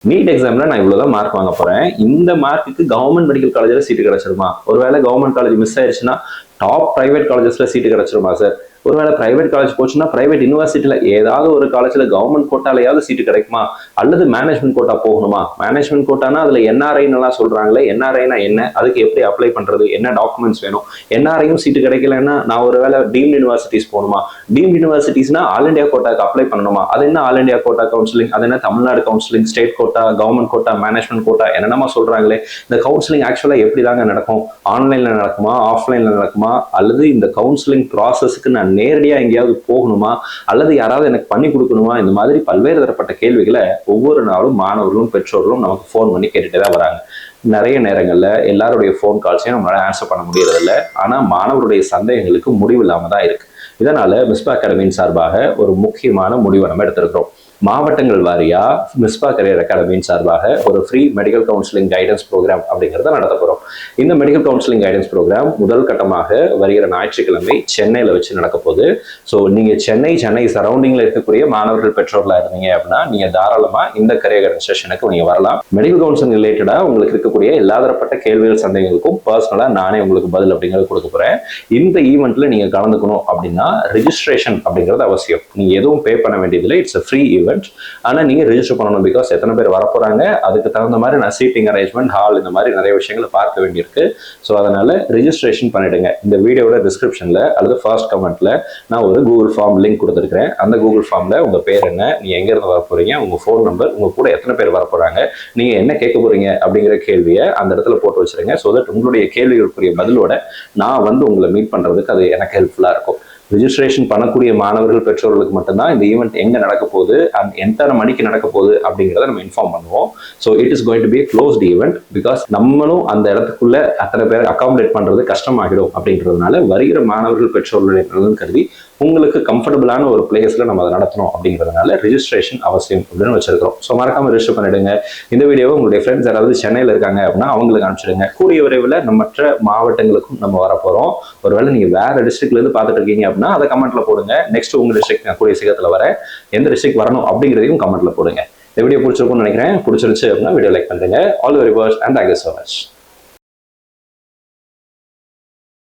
NEET எக்ஸாம்ல நான் இவ்வளவுதான் மார்க் வாங்க போறேன். இந்த மார்க்குக்கு கவர்மெண்ட் மெடிக்கல் காலேஜ்ல சீட்டு கிடைச்சிருமா? ஒருவேளை கவர்மெண்ட் காலேஜ் மிஸ் ஆயிடுச்சுன்னா டாப் பிரைவேட் காலேஜஸ்ல சீட்டு கிடைச்சிருமா சார்? ஒருவேளை பிரைவேட் காலேஜ் போச்சுன்னா பிரைவேட் யூனிவர்சிட்டியில ஏதாவது ஒரு காலேஜ்ல கவர்மெண்ட் கோட்டாலையாவது சீட்டு கிடைக்குமா? அல்லது மேனேஜ்மெண்ட் கோட்டா போகணுமா? மேனேஜ்மெண்ட் கோட்டானா அதுல என்ஆர்ஐன்னு எல்லாம் சொல்றாங்களே, என்ஆர்ஐனா என்ன? அதுக்கு எப்படி அப்ளை பண்றது? என்ன டாக்குமெண்ட்ஸ் வேணும்? என்ஆர்ஐயும் சீட்டு கிடைக்கலன்னா நான் ஒருவேளை டீம்டு யூனிவர்சிட்டிஸ் போகணுமா? டீம்டு யூனிவர்சிட்டிஸ்னா ஆல் இண்டியா கோட்டாக்கு அப்ளை பண்ணணுமா? அது என்ன ஆல் இண்டியா கோட்டா கவுன்சிலிங்? அது என்ன Tamil Nadu counselling, state quota, government quota, management quota, என்னென்னமா சொல்றாங்களே. இந்த கவுன்சிலிங் ஆக்சுவலா எப்படி தாங்க நடக்கும்? ஆன்லைன்ல நடக்குமா, ஆஃப்லைன்ல நடக்குமா, அல்லது இந்த கவுன்சிலிங் ப்ராசஸ்க்கு நான் நேரடியா எங்கேயாவது போகணுமா, அல்லது யாராவது எனக்கு பண்ணி கொடுக்கணுமா? இந்த மாதிரி பல்வேறு தரப்பட்ட கேள்விகளை ஒவ்வொரு நாளும் மாணவர்களும் பெற்றோர்களும் நமக்கு ஃபோன் பண்ணி கேட்டுட்டே தான் வராங்க. நிறைய நேரங்கள்ல எல்லாருடைய ஃபோன் கால்ஸையும் நம்மளால ஆன்சர் பண்ண முடியறதில்ல. ஆனா மாணவருடைய சந்தேகங்களுக்கு முடிவு இல்லாம தான் இருக்கு. இதனால மிஸ்பா அகாடமியின் சார்பாக ஒரு முக்கியமான முடிவை நம்ம எடுத்திருக்கிறோம். மாவட்டங்கள் வாரியா மிஸ்பா கரியர் அகாடமியின் சார்பாக ஒரு free medical counselling guidance programme அப்படிங்கிறத நடத்த போறோம். இந்த மெடிக்கல் கவுன்சிலிங் கைடன்ஸ் ப்ரோக்ராம் முதல் கட்டமாக வருகிற ஞாயிற்றுக்கிழமை சென்னையில வச்சு நடக்க போகுது. ஸோ நீங்க சென்னை சரௌண்டிங்ல இருக்கக்கூடிய மாணவர்கள் பெற்றோர்களா இருந்தீங்க அப்படின்னா நீங்க தாராளமா இந்த கரியர் கைடன்ஸ் செஷனுக்கு நீங்க வரலாம். மெடிக்கல் கவுன்சிலிங் ரிலேட்டடா உங்களுக்கு இருக்கக்கூடிய எல்லா தரப்பட்ட கேள்விகள் சந்தேகங்களுக்கும் பர்சனலா நானே உங்களுக்கு பதில் அப்படிங்கிறது கொடுக்க போறேன். இந்த ஈவெண்ட்ல நீங்க கலந்துக்கணும் அப்படின்னா ரிஜிஸ்ட்ரேஷன் அப்படிங்கிறது அவசியம். நீங்க எதுவும் பே பண்ண வேண்டியதில்லை. It's free event. ஆனா நீங்க ரெஜிஸ்டர் பண்ணணும். பிகாஸ் எத்தனை பேர் வரப்போறாங்க, அதுக்கு தகுந்த மாதிரி நான் சீட்டிங் அரேஞ்ச்மெண்ட், ஹால், இந்த மாதிரி நிறைய விஷயங்களை பார்க்க வேண்டியிருக்கு. ஸோ அதனால ரெஜிஸ்ட்ரேஷன் பண்ணிடுங்க. இந்த வீடியோட டிஸ்கிரிப்ஷன்ல அல்லது ஃபர்ஸ்ட் கமெண்ட்ல நான் ஒரு கூகுள் ஃபார்ம் லிங்க் கொடுத்துருக்கிறேன். அந்த கூகுள் ஃபார்ம்ல உங்க பேர் என்ன, நீங்க எங்க இருந்து வர போறீங்க, உங்க ஃபோன் நம்பர், உங்க கூட எத்தனை பேர் வர போறாங்க, நீங்க என்ன கேட்க போறீங்க அப்படிங்கிற கேள்வியை அந்த இடத்துல போட்டு வச்சிருங்க. ஸோ தட் உங்களுடைய கேள்விகளுக்குரிய பதிலோட நான் வந்து உங்களை மீட் பண்றதுக்கு அது எனக்கு ஹெல்ப்ஃபுல்லா இருக்கும். ரிஜிஸ்ட்ரேஷன் பண்ணக்கூடிய மாணவர்கள் பெற்றோர்களுக்கு மட்டும்தான் இந்த ஈவெண்ட் எங்க நடக்க போகுது அண்ட் எத்தனை மணிக்கு நடக்க போகுது அப்படிங்கிறத நம்ம இன்ஃபார்ம் பண்ணுவோம். So it is going to be closed event. Because நம்மளும் அந்த இடத்துக்குள்ள அத்தனை பேர் அகாமடேட் பண்றது கஷ்டமாகிடும் அப்படின்றதுனால வருகிற மாணவர்கள் பெற்றோர்களுடைய கருதி உங்களுக்கு கம்ஃபர்டபுளான ஒரு பிளேஸ்ல நம்ம அதை நடத்தணும் அப்படிங்கிறதுனால ரெஜிஸ்ட்ரேஷன் அவசியம் அப்படின்னு வச்சிருக்கிறோம். ஸோ மறக்காம ரெஜிஸ்டர் பண்ணிடுங்க. இந்த வீடியோவை உங்களுடைய ஃப்ரெண்ட்ஸ் யாராவது சென்னையில் இருக்காங்க அப்படின்னா அவங்களுக்கு அனுப்பிச்சிடுங்க. கூடிய விரைவில் மற்ற மாவட்டங்களுக்கும் நம்ம வரப்போறோம். ஒருவேளை நீங்க வேற டிஸ்ட்ரிக்ட்ல இருந்து பார்த்துட்டு இருக்கீங்க அப்படின்னா அதை கமெண்ட்ல போடுங்க. நெக்ஸ்ட் உங்க டிஸ்ட்ரிக்ட் நான் கூடிய சீக்கிரத்தில் வர எந்த டிஸ்ட்ரிக்ட் வரணும் அப்படிங்கிறதையும் கமெண்ட்ல போடுங்க. இந்த வீடியோ பிடிச்சிருக்கும்னு நினைக்கிறேன். பிடிச்சிருச்சு அப்படின்னா வீடியோ லைக் பண்ணுங்க. All the very best and thank you so much.